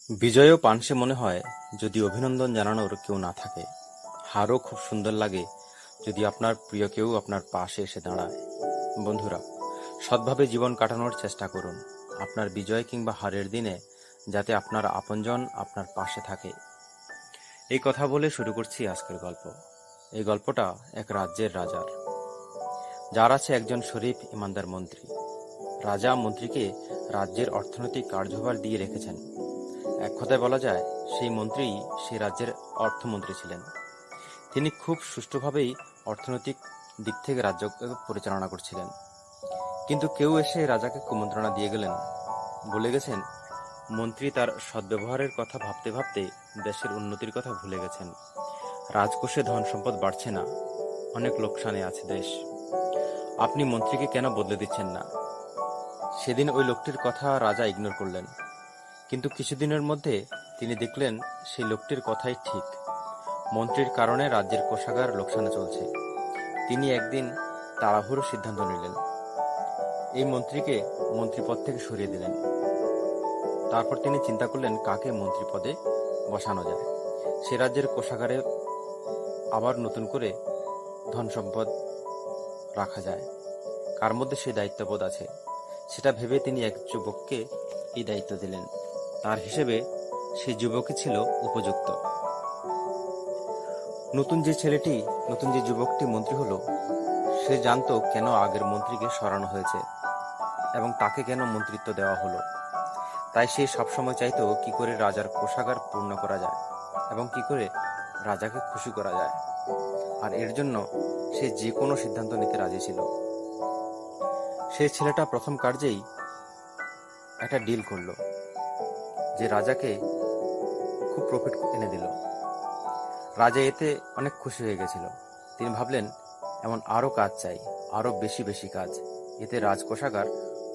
বিজয়ও পানসে মনে হয় যদি অভিনন্দন জানানোর কেউ না থাকে। হারও খুব সুন্দর লাগে যদি আপনার প্রিয় কেউ আপনার পাশে এসে দাঁড়ায়। বন্ধুরা, সৎভাবে জীবন কাটানোর চেষ্টা করুন। আপনার বিজয় কিংবা হারের দিনে যাতে আপনার আপনজন আপনার পাশে থাকে। এই কথা বলে শুরু করছি আজকের গল্প। এই গল্পটা এক রাজ্যের রাজার, যার আছে একজন শরীফ ইমানদার মন্ত্রী। রাজা মন্ত্রীকে রাজ্যের অর্থনৈতিক কার্যভার দিয়ে রেখেছেন। এক কথায় বলা যায়, সেই মন্ত্রী সেই রাজ্যের অর্থমন্ত্রী ছিলেন। তিনি খুব সুষ্ঠুভাবেই অর্থনৈতিক দিক থেকে রাজ্যকে পরিচালনা করছিলেন। কিন্তু কেউ এসে রাজাকে কুমন্ত্রণা দিয়ে গেলেন, বলে গেছেন মন্ত্রী তার সদ্ব্যবহারের কথা ভাবতে ভাবতে দেশের উন্নতির কথা ভুলে গেছেন। রাজকোষে ধন সম্পদ বাড়ছে না, অনেক লোকসানে আছে দেশ। আপনি মন্ত্রীকে কেন বদলে দিচ্ছেন না? সেদিন ওই লোকটির কথা রাজা ইগনোর করলেন। কিন্তু কিছুদিনের মধ্যে তিনি দেখলেন সেই লোকটির কথাই ঠিক। মন্ত্রীর কারণে রাজ্যের কোষাগার লোকসানে চলছে। তিনি একদিন তাড়াহুড়ো সিদ্ধান্ত নিলেন, এই মন্ত্রীকে মন্ত্রীপদ থেকে সরিয়ে দিলেন। তারপর তিনি চিন্তা করলেন কাকে মন্ত্রী পদে বসানো যায়। সে রাজ্যের কোষাগারে আবার নতুন করে ধন সম্পদ রাখা যায়, কার মধ্যে সেই দায়িত্ববোধ আছে সেটা ভেবে তিনি এক যুবককে এই দায়িত্ব দিলেন। তার হিসেবে সেই যুবকই ছিল উপযুক্ত। নতুন যে যুবকটি মন্ত্রী হলো, সে জানতো কেন আগের মন্ত্রীকে সরানো হয়েছে এবং তাকে কেন মন্ত্রিত্ব দেওয়া হলো। তাই সে সবসময় চাইতো কি করে রাজার কোষাগার পূর্ণ করা যায় এবং কি করে রাজাকে খুশি করা যায়। আর এর জন্য সে যে কোনো সিদ্ধান্ত নিতে রাজি ছিল। সেই ছেলেটা প্রথম কার্যেই একটা ডিল করলো, যে রাজাকে খুব প্রফিট এনে দিল। রাজা এতে অনেক খুশি হয়ে গেছিল। তিনি ভাবলেন, এমন আরো কাজ চাই, আরো বেশি বেশি কাজ, এতে রাজকোষাগার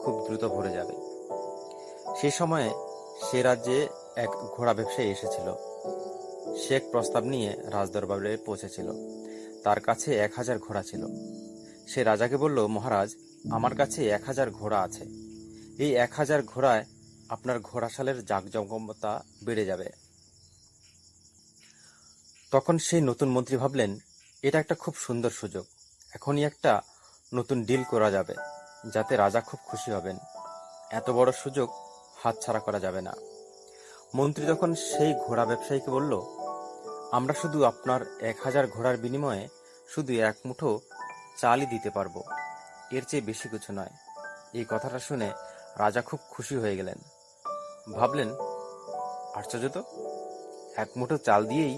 খুব দ্রুত ভরে যাবে। সেই সময়ে সে রাজ্যে এক ঘোড়া ব্যবসায়ী এসেছিল। সে এক প্রস্তাব নিয়ে রাজদরবারে পৌঁছেছিল। তার কাছে 1000 ঘোড়া ছিল। সে রাজাকে বলল, মহারাজ, আমার কাছে 1000 ঘোড়া আছে। এই 1000 ঘোড়ায় আপনার ঘোড়াশালের জাঁকজমকতা বেড়ে যাবে। তখন সেই নতুন মন্ত্রী ভাবলেন, এটা একটা খুব সুন্দর সুযোগ। এখনই একটা নতুন ডিল করা যাবে, যাতে রাজা খুব খুশি হবেন। এত বড় সুযোগ হাতছাড়া করা যাবে না। মন্ত্রী তখন সেই ঘোড়া ব্যবসায়ীকে বলল, আমরা শুধু আপনার 1000 ঘোড়ার বিনিময়ে শুধু এক মুঠো চালই দিতে পারবো, এর চেয়ে বেশি কিছু নয়। এই কথাটা শুনে রাজা খুব খুশি হয়ে গেলেন। ভাবলেন, আশ্চর্য তো, এক মুঠো চাল দিয়েই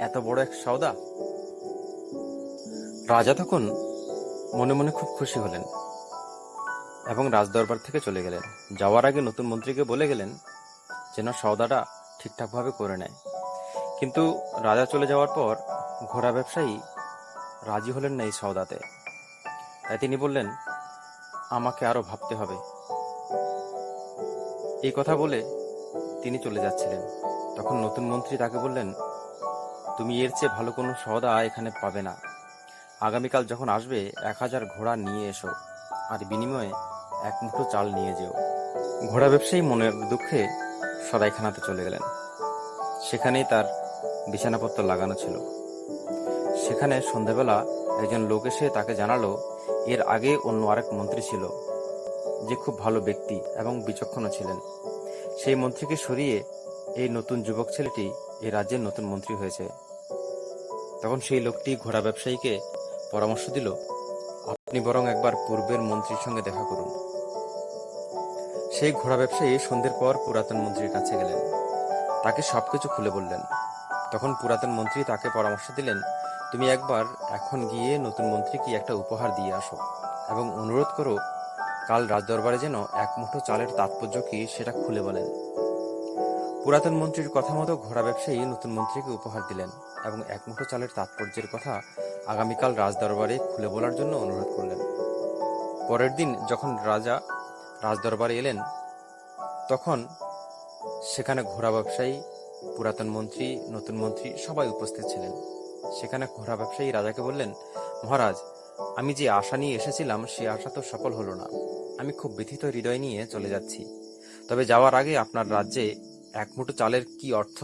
এত বড় এক সওদা। রাজা তখন মনে মনে খুব খুশি হলেন এবং রাজদরবার থেকে চলে গেলেন। যাওয়ার আগে নতুন মন্ত্রীকে বলে গেলেন যেন সওদাটা ঠিকঠাকভাবে করে নেয়। কিন্তু রাজা চলে যাওয়ার পর ঘোড়া ব্যবসায়ী রাজি হলেন না এই সওদাতে। তাই তিনি বললেন, আমাকে আরো ভাবতে হবে। এই কথা বলে তিনি চলে যাচ্ছিলেন। তখন নতুন মন্ত্রী তাকে বললেন, তুমি এর চেয়ে ভালো কোনো সওদা এখানে পাবে না। আগামীকাল যখন আসবে 1000 ঘোড়া নিয়ে এসো, আর বিনিময়ে এক মুঠো চাল নিয়ে যেও। ঘোড়া ব্যবসায়ী মনের দুঃখে সরাইখানাতে চলে গেলেন। সেখানেই তার বিছানাপত্র লাগানো ছিল। সেখানে সন্ধ্যাবেলা একজন লোক এসে তাকে জানালো, এর আগে অন্য আরেক মন্ত্রী ছিল, যে খুব ভালো ব্যক্তি এবং বিচক্ষণ ছিলেন। সেই মন্ত্রীকে সরিয়ে এই নতুন যুবক ছেলেটি এই রাজ্যের নতুন মন্ত্রী হয়েছে। তখন সেই লোকটি ঘোড়া ব্যবসায়ীকে পরামর্শ দিল, আপনি বরং একবার পূর্বের মন্ত্রীর সঙ্গে দেখা করুন। সেই ঘোড়া ব্যবসায়ী সন্ধ্যের পর পুরাতন মন্ত্রীর কাছে গেলেন, তাকে সবকিছু খুলে বললেন। তখন পুরাতন মন্ত্রী তাকে পরামর্শ দিলেন, তুমি একবার এখন গিয়ে নতুন মন্ত্রীকে একটা উপহার দিয়ে আসো এবং অনুরোধ করো কাল রাজদরবারে যেন এক মুঠো চালের তাৎপর্য কি সেটা খুলে বলেন। পুরাতন মন্ত্রীর কথা মতো ঘোড়া ব্যবসায়ী নতুন মন্ত্রীকে উপহার দিলেন এবং এক মুঠো চালের তাৎপর্যের কথা আগামীকাল রাজদরবারে খুলে বলার জন্য অনুরোধ করলেন। পরের দিন যখন রাজা রাজদরবারে এলেন, তখন সেখানে ঘোড়া ব্যবসায়ী, পুরাতন মন্ত্রী, নতুন মন্ত্রী সবাই উপস্থিত ছিলেন। সেখানে ঘোড়া ব্যবসায়ী রাজাকে বললেন, মহারাজ, আমি যে আশা নিয়ে এসেছিলাম সে আশা তো সফল হলো না। আমি খুব ব্যথিত হৃদয় নিয়ে চলে যাচ্ছি। তবে যাওয়ার আগে আপনার রাজ্যে এক মুঠো চালের কি অর্থ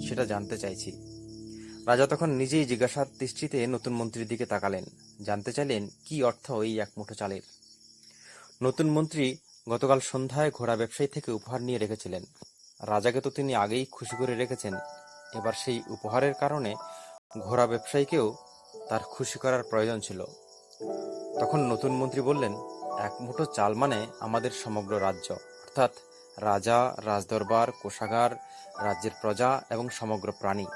সেটা জানতে চাইছি। রাজা তখন নিজেই জিজ্ঞাসার দৃষ্টিতে নতুন মন্ত্রীর দিকে তাকালেন, জানতে চাইলেন কি অর্থ এই এক মুঠো চালের। নতুন মন্ত্রী গতকাল সন্ধ্যায় ঘোড়া ব্যবসায়ী থেকে উপহার নিয়ে রেখেছিলেন। রাজাকে তো তিনি আগেই খুশি করে রেখেছেন, এবার সেই উপহারের কারণে ঘোড়া ব্যবসায়ীকেও তার খুশি করার প্রয়োজন ছিল। তখন নতুন মন্ত্রী বললেন, এক মুঠো চাল মানে আমাদের সমগ্র রাজ্য, অর্থাৎ রাজা, রাজদরবার, কোষাগার, রাজ্যের প্রজা এবং সমগ্র প্রাণী।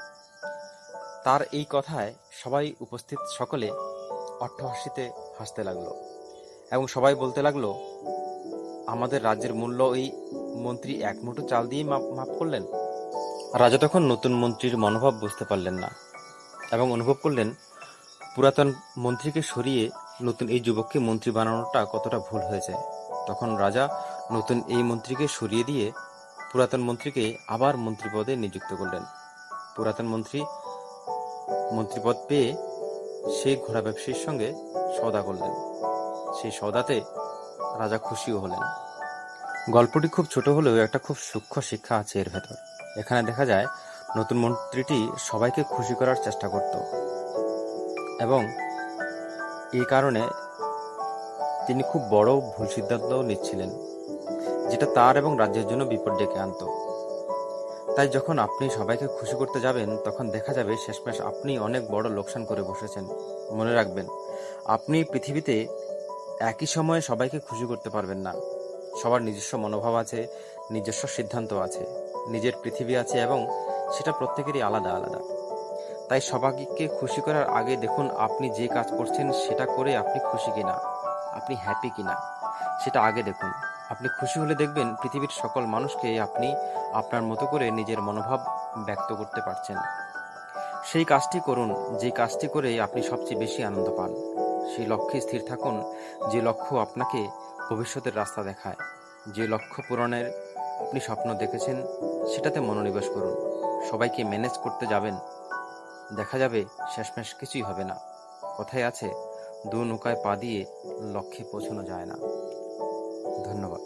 তার এই কথায় সবাই উপস্থিত সকলে অট্টহাসিতে হাসতে লাগলো এবং সবাই বলতে লাগলো, আমাদের রাজ্যের মূল্য এই মন্ত্রী এক মুঠো চাল দিয়ে মাপ করলেন। রাজা তখন নতুন মন্ত্রীর মনোভাব বুঝতে পারলেন না এবং অনুভব করলেন পুরাতন মন্ত্রীকে সরিয়ে নতুন এই যুবককে মন্ত্রী বানানোটা কতটা ভুল হয়েছে। তখন রাজা নতুন এই মন্ত্রীকে সরিয়ে দিয়ে পুরাতন মন্ত্রীকে আবার মন্ত্রী পদে নিযুক্ত করলেন। পুরাতন মন্ত্রীপদ পেয়ে সেই ঘোড়া ব্যবসায়ীর সঙ্গে সওদা করলেন। সেই সওদাতে রাজা খুশিও হলেন। গল্পটি খুব ছোট হলেও একটা খুব সূক্ষ্ম শিক্ষা আছে এর ভেতর। এখানে দেখা যায় নতুন মন্ত্রীটি সবাইকে খুশি করার চেষ্টা করত এবং এই কারণে তিনি খুব বড় ভুল সিদ্ধান্ত নিচ্ছিলেন, যেটা তার এবং রাজ্যের জন্য বিপদ ডেকে আনত। তাই যখন আপনি সবাইকে খুশি করতে যাবেন, তখন দেখা যাবে শেষমেশ আপনি অনেক বড় লোকসান করে বসেছেন। মনে রাখবেন, আপনি পৃথিবীতে একই সময়ে সবাইকে খুশি করতে পারবেন না। সবার নিজস্ব মনোভাব আছে, নিজস্ব সিদ্ধান্ত আছে, নিজের পৃথিবী আছে এবং সেটা প্রত্যেকেরই আলাদা আলাদা। তাই সবাইকে খুশি করার আগে দেখুন আপনি যে কাজ করছেন সেটা করে আপনি খুশি কিনা, আপনি হ্যাপি কিনা, সেটা আগে দেখুন। আপনি খুশি হলে দেখবেন পৃথিবীর সকল মানুষকে আপনি আপনার মতো করে নিজের মনোভাব ব্যক্ত করতে পারছেন। সেই কাজটি করুন যে কাজটি করে আপনি সবচেয়ে বেশি আনন্দ পান। সেই লক্ষ্যে স্থির থাকুন, যে লক্ষ্য আপনাকে ভবিষ্যতের রাস্তা দেখায়। যে লক্ষ্য পূরণের আপনি স্বপ্ন দেখেছেন সেটাতে মনোনিবেশ করুন। সবাইকে ম্যানেজ করতে যাবেন, দেখা যাবে শেষমেশ কিছুই হবে না। কথায় আছে, দু নৌকায় পা দিয়ে লক্ষ্যে পৌঁছানো যায় না। ধন্যবাদ।